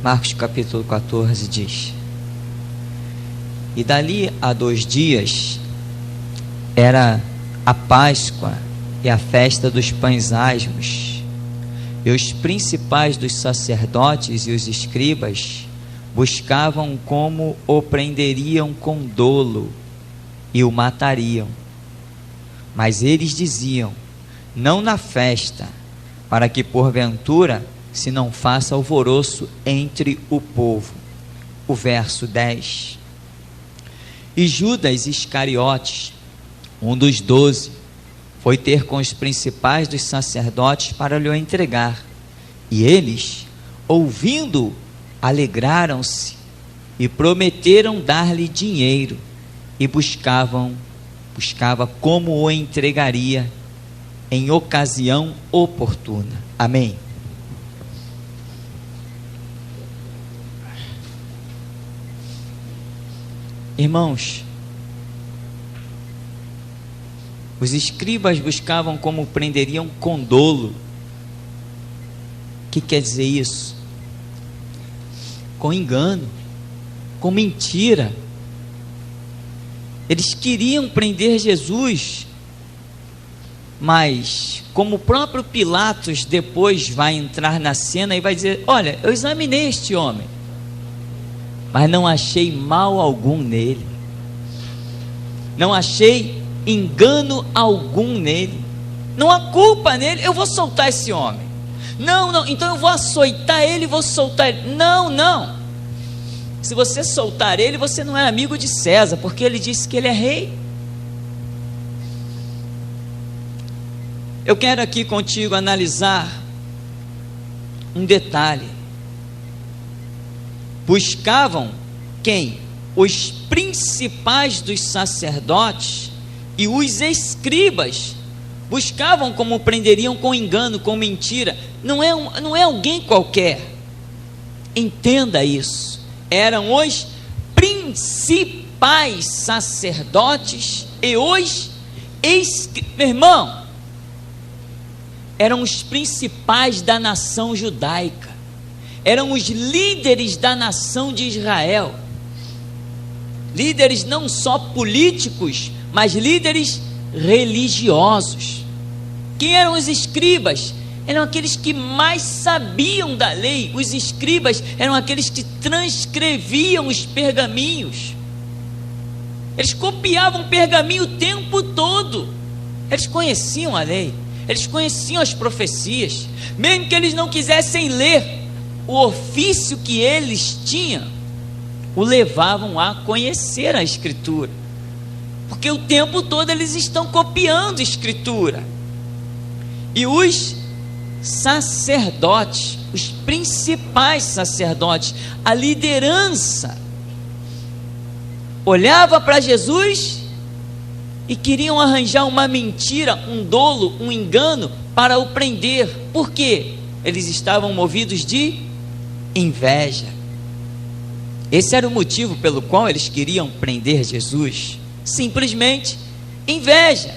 Marcos capítulo 14 diz: e dali a 2 dias era a Páscoa e a festa dos pães asmos, e os principais dos sacerdotes e os escribas buscavam como o prenderiam com dolo e o matariam. Mas eles diziam: não na festa, para que porventura se não faça alvoroço entre o povo. O verso 10. E Judas Iscariotes, um dos 12, foi ter com os principais dos sacerdotes para lhe entregar. E eles, ouvindo, alegraram-se e prometeram dar-lhe dinheiro, e buscava como o entregaria em ocasião oportuna. Amém. Irmãos, os escribas buscavam como prenderiam com dolo. O que quer dizer isso? Com engano, com mentira. Eles queriam prender Jesus, mas como o próprio Pilatos depois vai entrar na cena e vai dizer: olha, eu examinei este homem, mas não achei mal algum nele, não achei engano algum nele, não há culpa nele, eu vou soltar esse homem. Não, então eu vou açoitar ele e vou soltar ele. Não, se você soltar ele, você não é amigo de César, porque ele disse que ele é rei. Eu quero aqui contigo analisar um detalhe. Buscavam quem? Os principais dos sacerdotes e os escribas. Buscavam como prenderiam com engano, com mentira. Não é alguém qualquer. Entenda isso. Eram os principais sacerdotes e os escribas. Meu irmão, eram os principais da nação judaica. Eram os líderes da nação de Israel. Líderes não só políticos, mas líderes religiosos. Quem eram os escribas? Eram aqueles que mais sabiam da lei. Os escribas eram aqueles que transcreviam os pergaminhos. Eles copiavam o pergaminho o tempo todo. Eles conheciam a lei, eles conheciam as profecias. Mesmo que eles não quisessem ler, o ofício que eles tinham o levavam a conhecer a Escritura, porque o tempo todo eles estão copiando a Escritura. E os sacerdotes, os principais sacerdotes, a liderança, olhava para Jesus e queriam arranjar uma mentira, um dolo, um engano para o prender. Por quê? Eles estavam movidos de inveja. Esse era o motivo pelo qual eles queriam prender Jesus. Simplesmente inveja.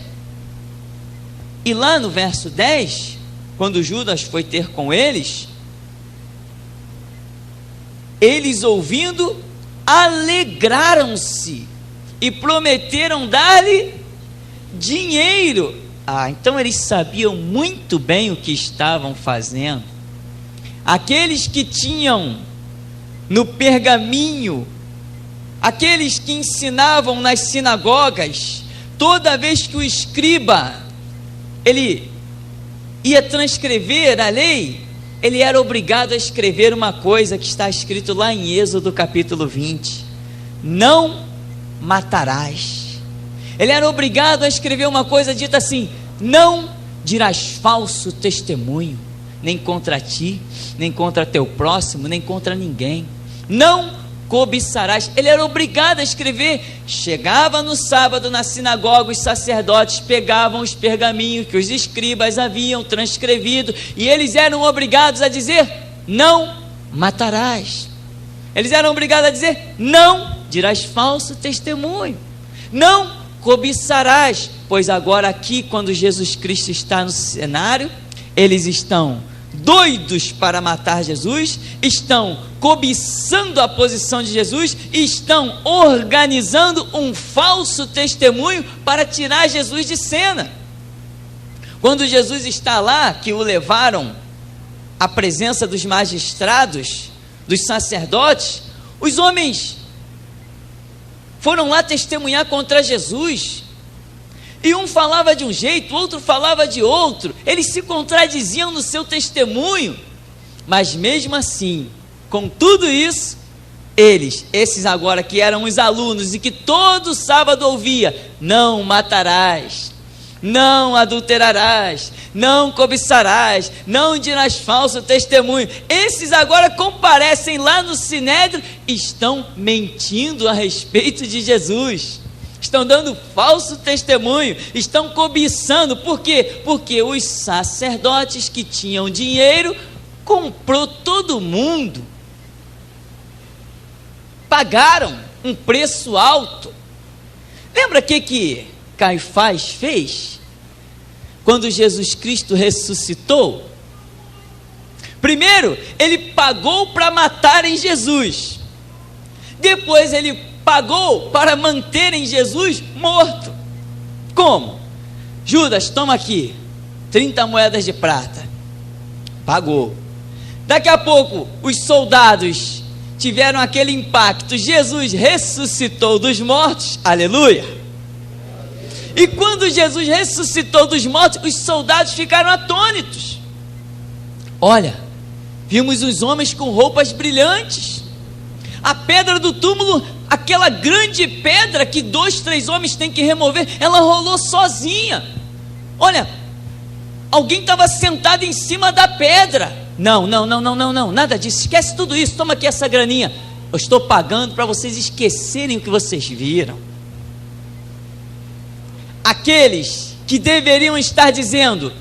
E lá no verso 10, quando Judas foi ter com eles, eles ouvindo, alegraram-se e prometeram dar-lhe dinheiro. Então eles sabiam muito bem o que estavam fazendo. Aqueles que tinham no pergaminho, aqueles que ensinavam nas sinagogas, toda vez que o escriba ele ia transcrever a lei, ele era obrigado a escrever uma coisa que está escrito lá em Êxodo capítulo 20: não matarás. Ele era obrigado a escrever uma coisa dita assim: não dirás falso testemunho, nem contra ti, nem contra teu próximo, nem contra ninguém. Não cobiçarás. Ele era obrigado a escrever. Chegava no sábado na sinagoga, os sacerdotes pegavam os pergaminhos que os escribas haviam transcrevido, e eles eram obrigados a dizer: não matarás. Eles eram obrigados a dizer: não dirás falso testemunho, não cobiçarás. Pois agora aqui, quando Jesus Cristo está no cenário, eles estão doidos para matar Jesus, estão cobiçando a posição de Jesus e estão organizando um falso testemunho para tirar Jesus de cena. Quando Jesus está lá, que o levaram à presença dos magistrados, dos sacerdotes, os homens foram lá testemunhar contra Jesus, e um falava de um jeito, o outro falava de outro, eles se contradiziam no seu testemunho, mas mesmo assim, com tudo isso, esses agora que eram os alunos e que todo sábado ouvia: não matarás, não adulterarás, não cobiçarás, não dirás falso testemunho, esses agora comparecem lá no Sinédrio e estão mentindo a respeito de Jesus, estão dando falso testemunho, estão cobiçando. Por quê? Porque os sacerdotes que tinham dinheiro comprou todo mundo, pagaram um preço alto. Lembra o que Caifás fez quando Jesus Cristo ressuscitou? Primeiro, ele pagou para matarem Jesus, depois ele pagou para manterem Jesus morto. Como? Judas, toma aqui 30 moedas de prata. Pagou. Daqui a pouco os soldados tiveram aquele impacto: Jesus ressuscitou dos mortos, aleluia. E quando Jesus ressuscitou dos mortos, os soldados ficaram atônitos. Olha, vimos os homens com roupas brilhantes, a pedra do túmulo, aquela grande pedra que 2, 3 homens têm que remover, ela rolou sozinha. Olha, alguém estava sentado em cima da pedra. Não, nada disso, esquece tudo isso, toma aqui essa graninha, eu estou pagando para vocês esquecerem o que vocês viram. Aqueles que deveriam estar dizendo: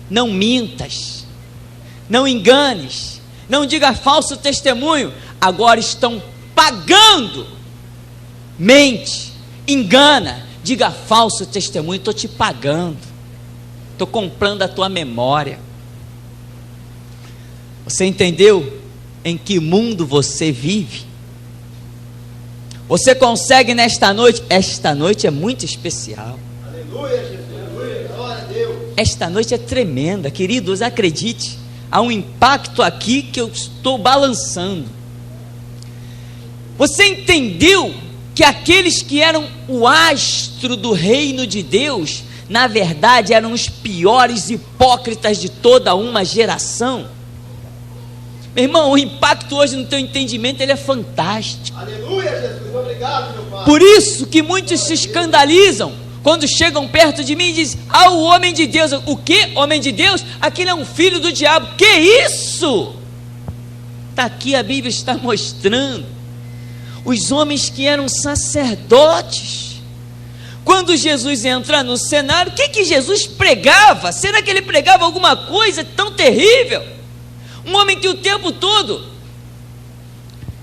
não mintas, não enganes, não diga falso testemunho, agora estão pagando. Mente, engana, diga falso testemunho, estou te pagando, estou comprando a tua memória. Você entendeu em que mundo você vive? Você consegue nesta noite? Esta noite é muito especial. Aleluia, Jesus. Glória a Deus. Esta noite é tremenda, queridos, acredite. Há um impacto aqui que eu estou balançando. Você entendeu que aqueles que eram o astro do reino de Deus, na verdade eram os piores hipócritas de toda uma geração? Meu irmão, o impacto hoje no teu entendimento, ele é fantástico. Aleluia, Jesus, obrigado, meu Pai. Por isso que muitos se escandalizam quando chegam perto de mim e dizem: ah, o homem de Deus. O que? Homem de Deus? Aquele é um filho do diabo. Que isso? Está aqui, a Bíblia está mostrando. Os homens que eram sacerdotes, quando Jesus entra no cenário, o que Jesus pregava? Será que ele pregava alguma coisa tão terrível? Um homem que o tempo todo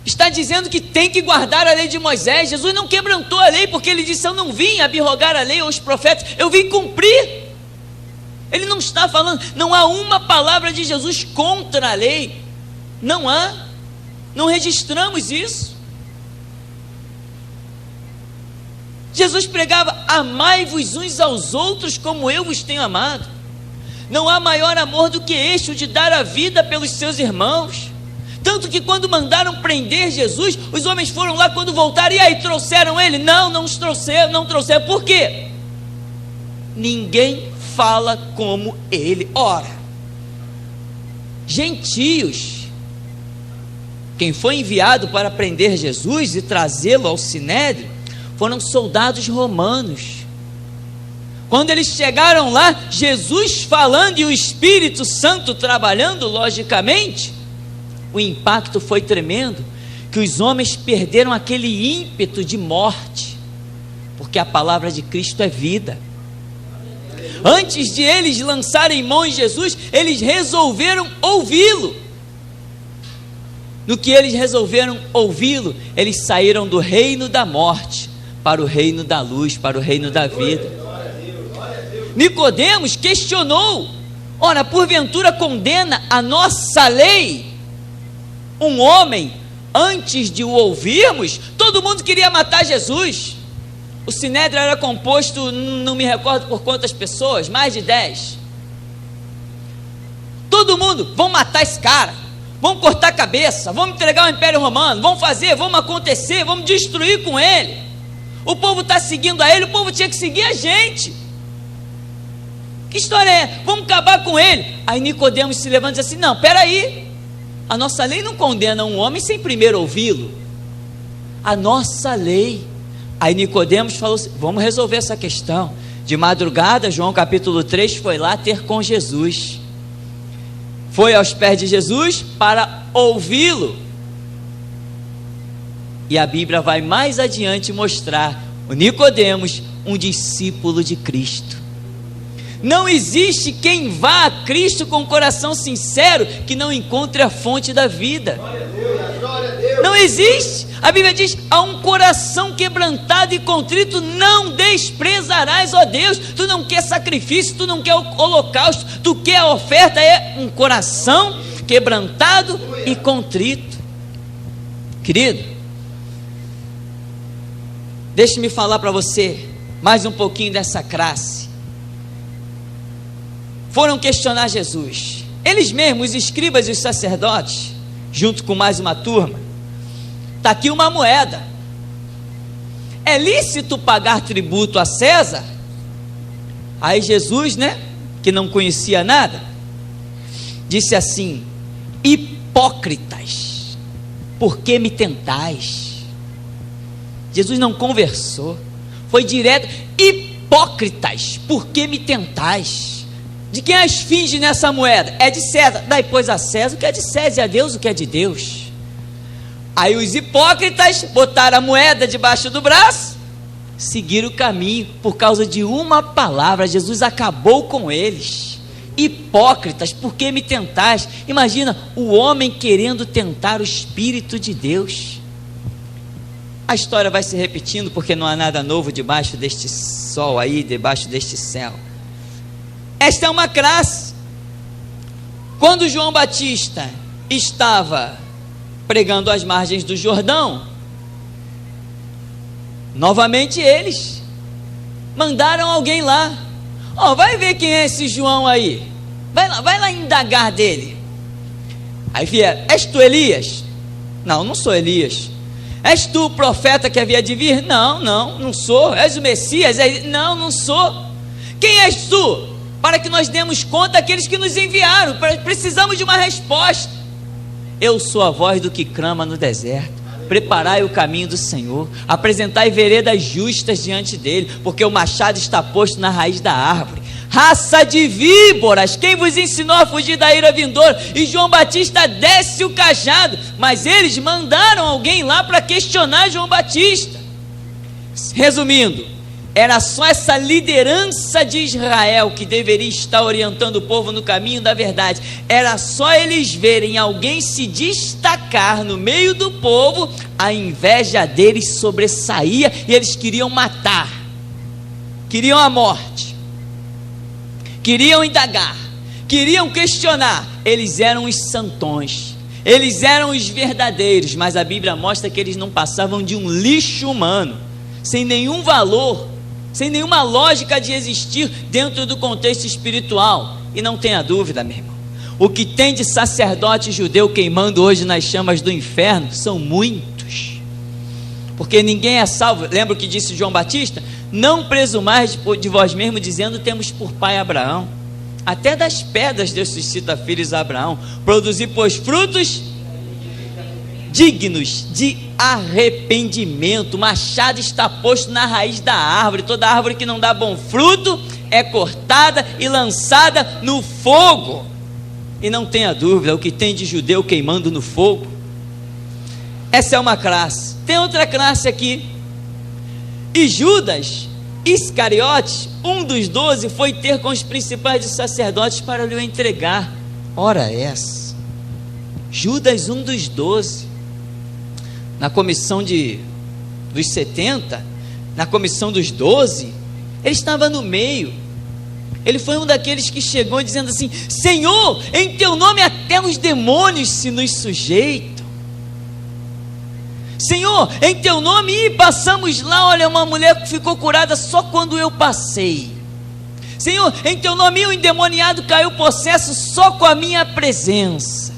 está dizendo que tem que guardar a lei de Moisés. Jesus não quebrantou a lei, porque ele disse: eu não vim abrogar a lei ou os profetas, eu vim cumprir. Ele não está falando, não há uma palavra de Jesus contra a lei, não há, não registramos isso. Jesus pregava: amai-vos uns aos outros como eu vos tenho amado. Não há maior amor do que este, o de dar a vida pelos seus irmãos. Tanto que quando mandaram prender Jesus, os homens foram lá, quando voltaram, e aí, trouxeram ele? Não trouxeram. Por quê? Ninguém fala como ele. Ora, gentios, quem foi enviado para prender Jesus e trazê-lo ao Sinédrio, foram soldados romanos. Quando eles chegaram lá, Jesus falando e o Espírito Santo trabalhando, logicamente, o impacto foi tremendo, que os homens perderam aquele ímpeto de morte, porque a palavra de Cristo é vida. Antes de eles lançarem mão em Jesus, eles resolveram ouvi-lo. No que eles resolveram ouvi-lo, eles saíram do reino da morte para o reino da luz, para o reino da vida. Nicodemos questionou: Ora, porventura condena a nossa lei um homem antes de o ouvirmos? Todo mundo queria matar Jesus. O Sinédrio era composto, não me recordo por quantas pessoas, mais de 10. Todo mundo, vamos matar esse cara, vamos cortar a cabeça, vamos entregar o Império Romano, vamos fazer, vamos acontecer, vamos destruir com ele. O povo está seguindo a ele, o povo tinha que seguir a gente. Que história é? Vamos acabar com ele. Aí Nicodemos se levanta e diz assim: não, peraí, a nossa lei não condena um homem sem primeiro ouvi-lo. A nossa lei. Aí Nicodemos falou assim: vamos resolver essa questão. De madrugada, João capítulo 3 foi lá ter com Jesus. Foi aos pés de Jesus para ouvi-lo. E a Bíblia vai mais adiante mostrar o Nicodemos um discípulo de Cristo. Não existe quem vá a Cristo com o coração sincero que não encontre a fonte da vida. Não existe. A Bíblia diz: a um coração quebrantado e contrito não desprezarás, ó Deus. Tu não quer sacrifício, tu não quer holocausto, tu quer a oferta, é um coração quebrantado e contrito. Querido, deixe-me falar para você mais um pouquinho dessa classe. Foram questionar Jesus, eles mesmos, os escribas e os sacerdotes, junto com mais uma turma. Está aqui uma moeda. É lícito pagar tributo a César? Aí Jesus, que não conhecia nada, disse assim: hipócritas, por que me tentais? Jesus não conversou, foi direto: hipócritas, por que me tentais? De quem é a esfinge nessa moeda? É de César. Dai, pois, a César o que é de César, e a Deus o que é de Deus. Aí os hipócritas botaram a moeda debaixo do braço, seguiram o caminho. Por causa de uma palavra, Jesus acabou com eles. Hipócritas, por que me tentais? Imagina o homem querendo tentar o Espírito de Deus. A história vai se repetindo, porque não há nada novo debaixo deste sol aí, debaixo deste céu. Esta é uma classe. Quando João Batista estava pregando às margens do Jordão, novamente eles mandaram alguém lá: vai ver quem é esse João aí, vai lá indagar dele. Aí vieram: és tu Elias? Não sou Elias. És tu o profeta que havia de vir? Não sou. És o Messias? Não sou. Quem és tu? Para que nós demos conta daqueles que nos enviaram. Precisamos de uma resposta. Eu sou a voz do que clama no deserto: preparai o caminho do Senhor, apresentai veredas justas diante dele, porque o machado está posto na raiz da árvore. Raça de víboras, quem vos ensinou a fugir da ira vindoura? E João Batista desce o cajado, mas eles mandaram alguém lá para questionar João Batista. Resumindo, era só essa liderança de Israel que deveria estar orientando o povo no caminho da verdade. Era só eles verem alguém se destacar no meio do povo, a inveja deles sobressaía e eles queriam matar, queriam a morte, queriam indagar, queriam questionar. Eles eram os santões, eles eram os verdadeiros, mas a Bíblia mostra que eles não passavam de um lixo humano, sem nenhum valor, sem nenhuma lógica de existir dentro do contexto espiritual. E não tenha dúvida, meu irmão, o que tem de sacerdote judeu queimando hoje nas chamas do inferno são muitos, porque ninguém é salvo. Lembra o que disse João Batista? Não presumais de vós mesmo, dizendo: temos por pai Abraão. Até das pedras Deus suscita filhos a Abraão. Produzir, pois, frutos dignos de arrependimento. O machado está posto na raiz da árvore. Toda árvore que não dá bom fruto é cortada e lançada no fogo. E não tenha dúvida, o que tem de judeu queimando no fogo. Essa é uma classe. Tem outra classe aqui. E Judas Iscariotes, um dos 12, foi ter com os principais dos sacerdotes para lhe entregar. Ora essa, Judas, um dos 12, na comissão dos 70, na comissão dos 12, ele estava no meio. Ele foi um daqueles que chegou dizendo assim: Senhor, em teu nome até os demônios se nos sujeitam. Senhor, em teu nome, passamos lá, olha, uma mulher que ficou curada só quando eu passei. Senhor, em teu nome o endemoniado caiu possesso só com a minha presença.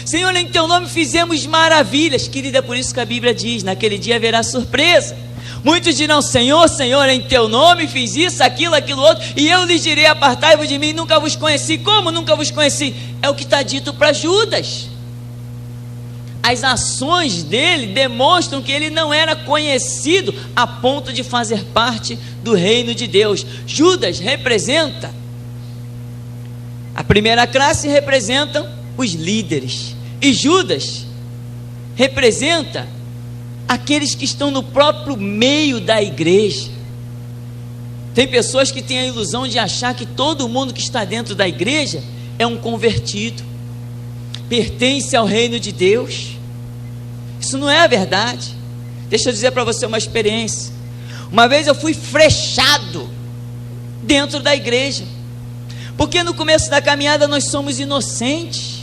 Senhor, em teu nome fizemos maravilhas. Querida, é por isso que a Bíblia diz: naquele dia haverá surpresa. Muitos dirão: Senhor, Senhor, em teu nome fiz isso, aquilo outro, e eu lhes direi: apartai-vos de mim, nunca vos conheci. Como nunca vos conheci? É o que está dito para Judas. As ações dele demonstram que ele não era conhecido a ponto de fazer parte do reino de Deus. Judas representa, a primeira classe representam os líderes, e Judas representa aqueles que estão no próprio meio da igreja. Tem pessoas que têm a ilusão de achar que todo mundo que está dentro da igreja é um convertido, pertence ao reino de Deus. Isso não é a verdade. Deixa eu dizer para você uma experiência. Uma vez eu fui frechado dentro da igreja, porque no começo da caminhada nós somos inocentes,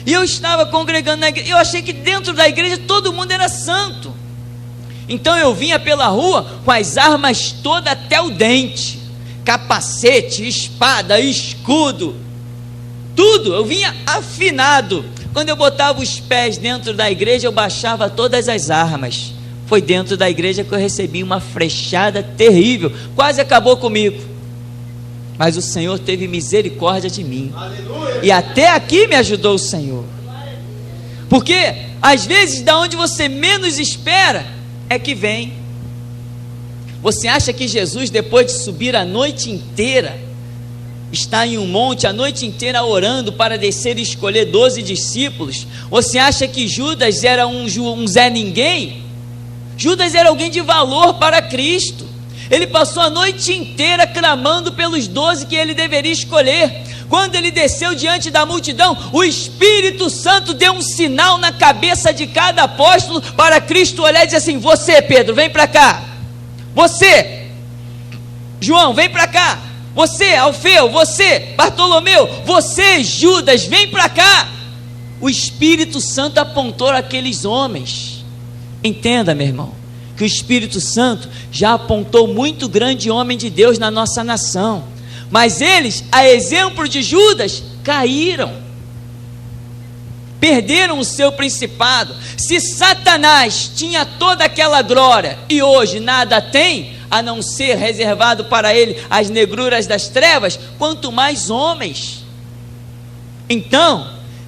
e eu estava congregando na igreja, eu achei que dentro da igreja todo mundo era santo. Então eu vinha pela rua com as armas todas até o dente, capacete, espada, escudo, tudo, eu vinha afinado. Quando eu botava os pés dentro da igreja, eu baixava todas as armas. Foi dentro da igreja que eu recebi uma flechada terrível, quase acabou comigo, mas o Senhor teve misericórdia de mim. Aleluia. E até aqui me ajudou o Senhor, porque às vezes da onde você menos espera é que vem. Você acha que Jesus, depois de subir a noite inteira, está em um monte a noite inteira orando para descer e escolher 12 discípulos? Você acha que Judas era um Zé Ninguém? Judas era alguém de valor para Cristo. Ele passou a noite inteira clamando pelos 12 que ele deveria escolher. Quando ele desceu diante da multidão, o Espírito Santo deu um sinal na cabeça de cada apóstolo para Cristo olhar e dizer assim: você, Pedro, vem para cá. Você, João, vem para cá. Você, Alfeu, você, Bartolomeu, você, Judas, vem para cá. O Espírito Santo apontou aqueles homens. Entenda, meu irmão, que o Espírito Santo já apontou muito grande homem de Deus na nossa nação, mas eles, a exemplo de Judas, caíram, perderam o seu principado. Se Satanás tinha toda aquela glória e hoje nada tem, a não ser reservado para ele as negruras das trevas, quanto mais homens. Então,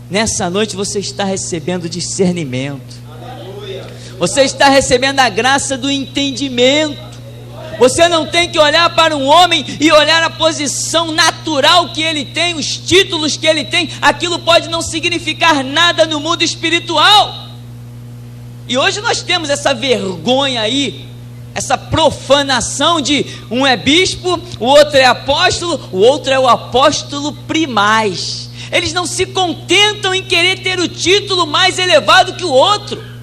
nessa noite você está recebendo discernimento, você está recebendo a graça do entendimento. Você não tem que olhar para um homem e olhar a posição natural que ele tem, os títulos que ele tem. Aquilo pode não significar nada no mundo espiritual. E hoje nós temos essa vergonha aí, essa profanação de um é bispo, o outro é apóstolo, o outro é o apóstolo primaz. Eles não se contentam em querer ter o título mais elevado que o outro.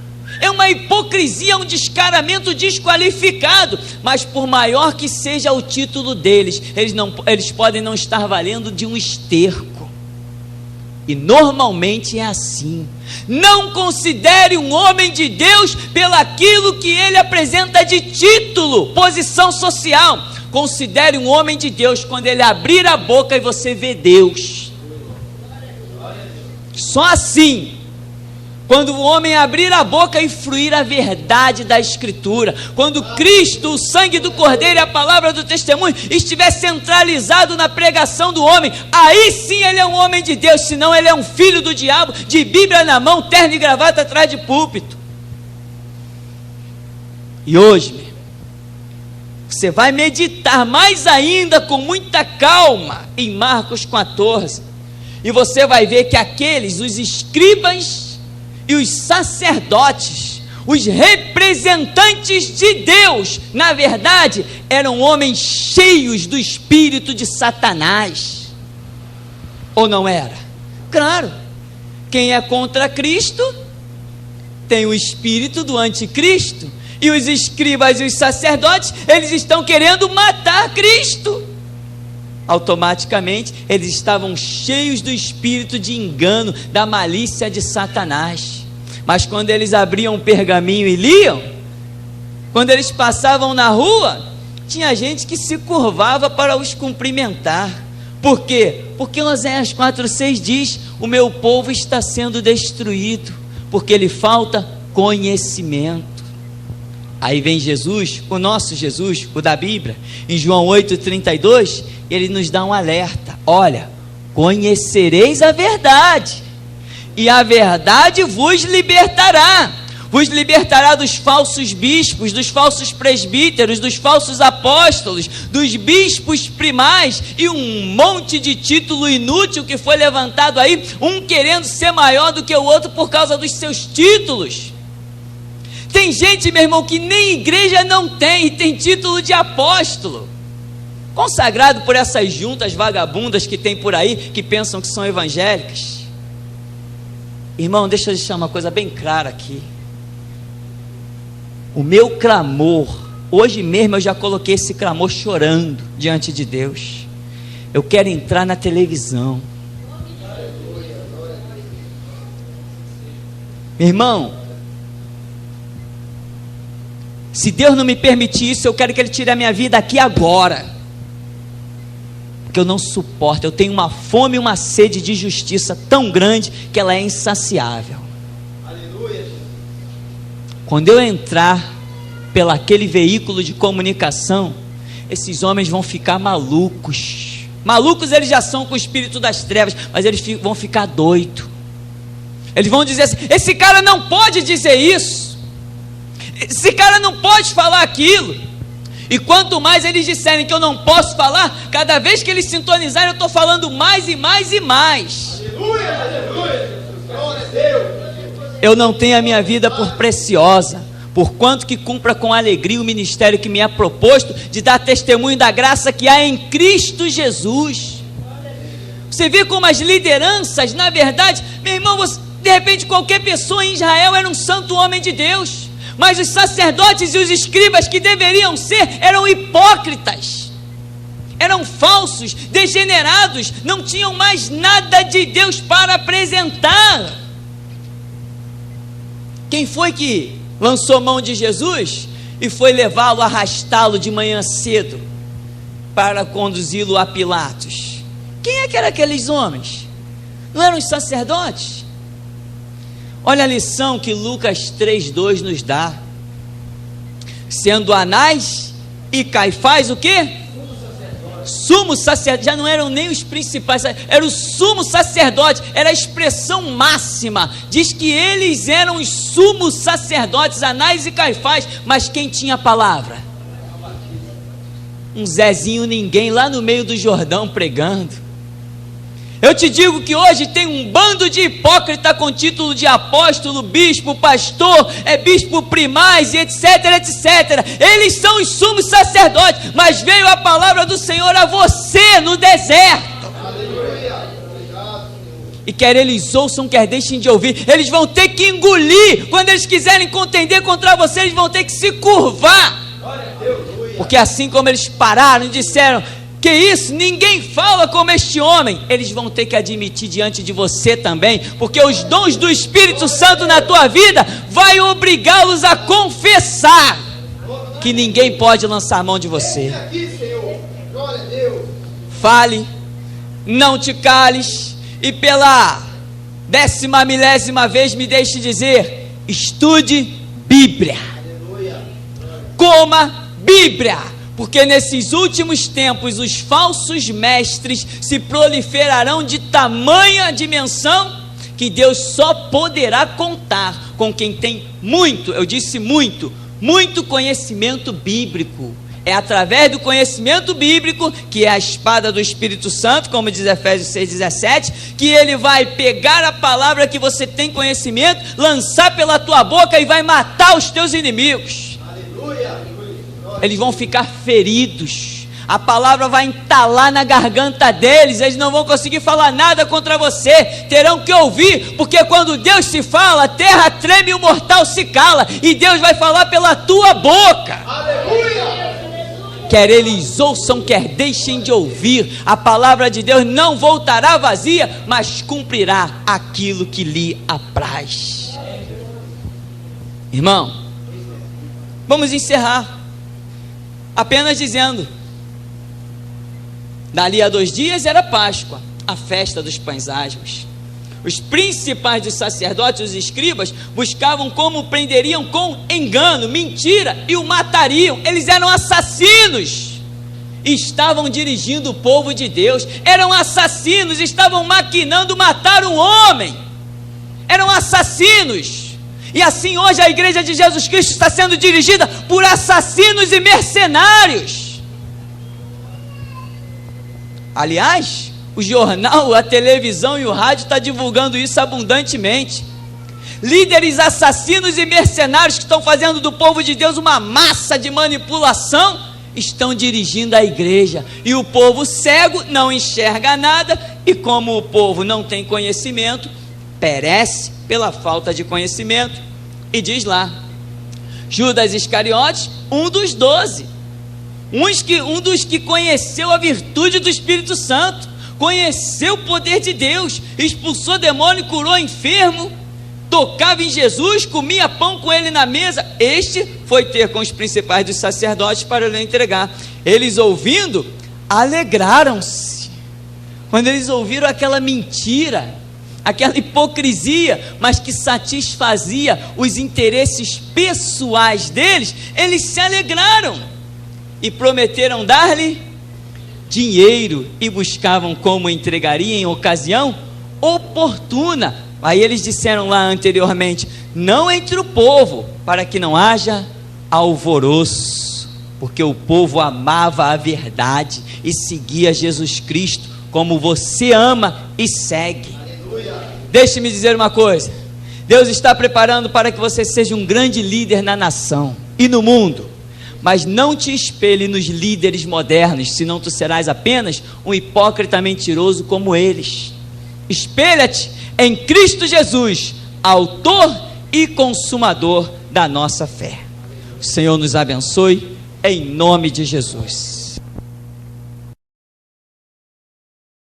É uma hipocrisia, um descaramento desqualificado. Mas por maior que seja o título deles, eles podem não estar valendo de um esterco. E normalmente é assim. Não considere um homem de Deus pelaquilo que ele apresenta de título, posição social. Considere um homem de Deus quando ele abrir a boca e você vê Deus. Só assim. Quando o homem abrir a boca e fluir a verdade da Escritura, quando Cristo, o sangue do Cordeiro e a palavra do testemunho estiver centralizado na pregação do homem, aí sim ele é um homem de Deus. Senão ele é um filho do diabo, de Bíblia na mão, terno e gravata atrás de púlpito. E hoje, você vai meditar mais ainda com muita calma em Marcos 14, e você vai ver que aqueles, os escribas e os sacerdotes, os representantes de Deus, na verdade, eram homens cheios do espírito de Satanás. Ou não era? Claro, quem é contra Cristo tem o espírito do anticristo. E os escribas e os sacerdotes, eles estão querendo matar Cristo. automaticamente eles estavam cheios do espírito de engano, da malícia de Satanás. Mas quando eles abriam um pergaminho e liam, quando eles passavam na rua, tinha gente que se curvava para os cumprimentar. Por quê? Porque Oséias 4,6 diz: o meu povo está sendo destruído, porque lhe falta conhecimento. Aí vem Jesus, o nosso Jesus, o da Bíblia, em João 8,32, ele nos dá um alerta: olha, conhecereis a verdade, e a verdade vos libertará dos falsos bispos, dos falsos presbíteros, dos falsos apóstolos, dos bispos primais e um monte de título inútil que foi levantado aí, um querendo ser maior do que o outro por causa dos seus títulos. Tem gente, meu irmão, que nem igreja não tem, e tem título de apóstolo, consagrado por essas juntas vagabundas que tem por aí, que pensam que são evangélicas. Irmão, deixa eu deixar uma coisa bem clara aqui. O meu clamor, hoje mesmo eu já coloquei esse clamor chorando diante de Deus. Eu quero entrar na televisão. Meu irmão, se Deus não me permitir isso, eu quero que Ele tire a minha vida aqui agora, porque eu não suporto. Eu tenho uma fome e uma sede de justiça tão grande que ela é insaciável. Aleluia. Quando eu entrar pela aquele veículo de comunicação, esses homens vão ficar malucos. Malucos eles já são com o espírito das trevas, mas eles vão ficar doidos. Eles vão dizer assim: esse cara não pode dizer isso, esse cara não pode falar aquilo. E quanto mais eles disserem que eu não posso falar, cada vez que eles sintonizarem, eu estou falando mais e mais e mais. Aleluia, aleluia. Glória a Deus. Eu não tenho a minha vida por preciosa, porquanto que cumpra com alegria o ministério que me é proposto, de dar testemunho da graça que há em Cristo Jesus. Você vê como as lideranças, na verdade, meu irmão, de repente qualquer pessoa em Israel era um santo homem de Deus, mas os sacerdotes e os escribas que deveriam ser, eram hipócritas, eram falsos, degenerados, não tinham mais nada de Deus para apresentar. Quem foi que lançou mão de Jesus e foi levá-lo, arrastá-lo de manhã cedo para conduzi-lo a Pilatos? Quem é que eram aqueles homens? Não eram os sacerdotes? Olha a lição que Lucas 3,2 nos dá. Sendo Anás e Caifás o quê? Sumo sacerdote. Já não eram nem os principais, era o sumo sacerdote, era a expressão máxima. Diz que eles eram os sumos sacerdotes, Anás e Caifás. Mas quem tinha a palavra? Um Zezinho ninguém lá no meio do Jordão pregando. Eu te digo que hoje tem um bando de hipócrita com título de apóstolo, bispo, pastor, bispo primaz e etc, etc. Eles são os sumos sacerdotes, mas veio a palavra do Senhor a você no deserto. Aleluia. E quer eles ouçam, quer deixem de ouvir, eles vão ter que engolir. Quando eles quiserem contender contra você, eles vão ter que se curvar. Porque assim como eles pararam e disseram: que isso, ninguém fala como este homem, eles vão ter que admitir diante de você também, porque os dons do Espírito Santo na tua vida vai obrigá-los a confessar que ninguém pode lançar mão de você. Fale, não te cales, e pela 10ª milésima vez me deixe dizer: estude Bíblia, coma Bíblia. Porque nesses últimos tempos os falsos mestres se proliferarão de tamanha dimensão que Deus só poderá contar com quem tem muito, eu disse muito conhecimento bíblico. É através do conhecimento bíblico, que é a espada do Espírito Santo, como diz Efésios 6,17, que ele vai pegar a palavra que você tem conhecimento, lançar pela tua boca e vai matar os teus inimigos. Aleluia. Eles vão ficar feridos, a palavra vai entalar na garganta deles, eles não vão conseguir falar nada contra você, terão que ouvir, porque quando Deus se fala, a terra treme e o mortal se cala, e Deus vai falar pela tua boca. Aleluia! quer eles ouçam, quer deixem de ouvir, a palavra de Deus não voltará vazia, mas cumprirá aquilo que lhe apraz. Irmão, vamos encerrar apenas dizendo: dali a 2 dias era Páscoa, a festa dos pães asmos. Os principais dos sacerdotes, os escribas, buscavam como o prenderiam com engano, mentira, e o matariam. Eles eram assassinos, estavam dirigindo o povo de Deus, eram assassinos, estavam maquinando matar um homem, eram assassinos. E assim hoje a igreja de Jesus Cristo está sendo dirigida por assassinos e mercenários. Aliás, o jornal, a televisão e o rádio estão divulgando isso abundantemente. Líderes assassinos e mercenários que estão fazendo do povo de Deus uma massa de manipulação, estão dirigindo a igreja, e o povo cego não enxerga nada, e como o povo não tem conhecimento, perece pela falta de conhecimento. E diz lá, Judas Iscariotes, um dos 12, um dos que conheceu a virtude do Espírito Santo, conheceu o poder de Deus, expulsou demônio, curou enfermo, tocava em Jesus, comia pão com ele na mesa. Este foi ter com os principais dos sacerdotes para lhe entregar. Eles ouvindo, alegraram-se. Quando eles ouviram aquela mentira, aquela hipocrisia, mas que satisfazia os interesses pessoais deles, eles se alegraram e prometeram dar-lhe dinheiro e buscavam como entregaria em ocasião oportuna. Aí eles disseram lá anteriormente: não entre o povo, para que não haja alvoroço, porque o povo amava a verdade e seguia Jesus Cristo como você ama e segue. Deixe-me dizer uma coisa: Deus está preparando para que você seja um grande líder na nação e no mundo. Mas não te espelhe nos líderes modernos, senão tu serás apenas um hipócrita mentiroso como eles. Espelha-te em Cristo Jesus, autor e consumador da nossa fé. O Senhor nos abençoe, em nome de Jesus.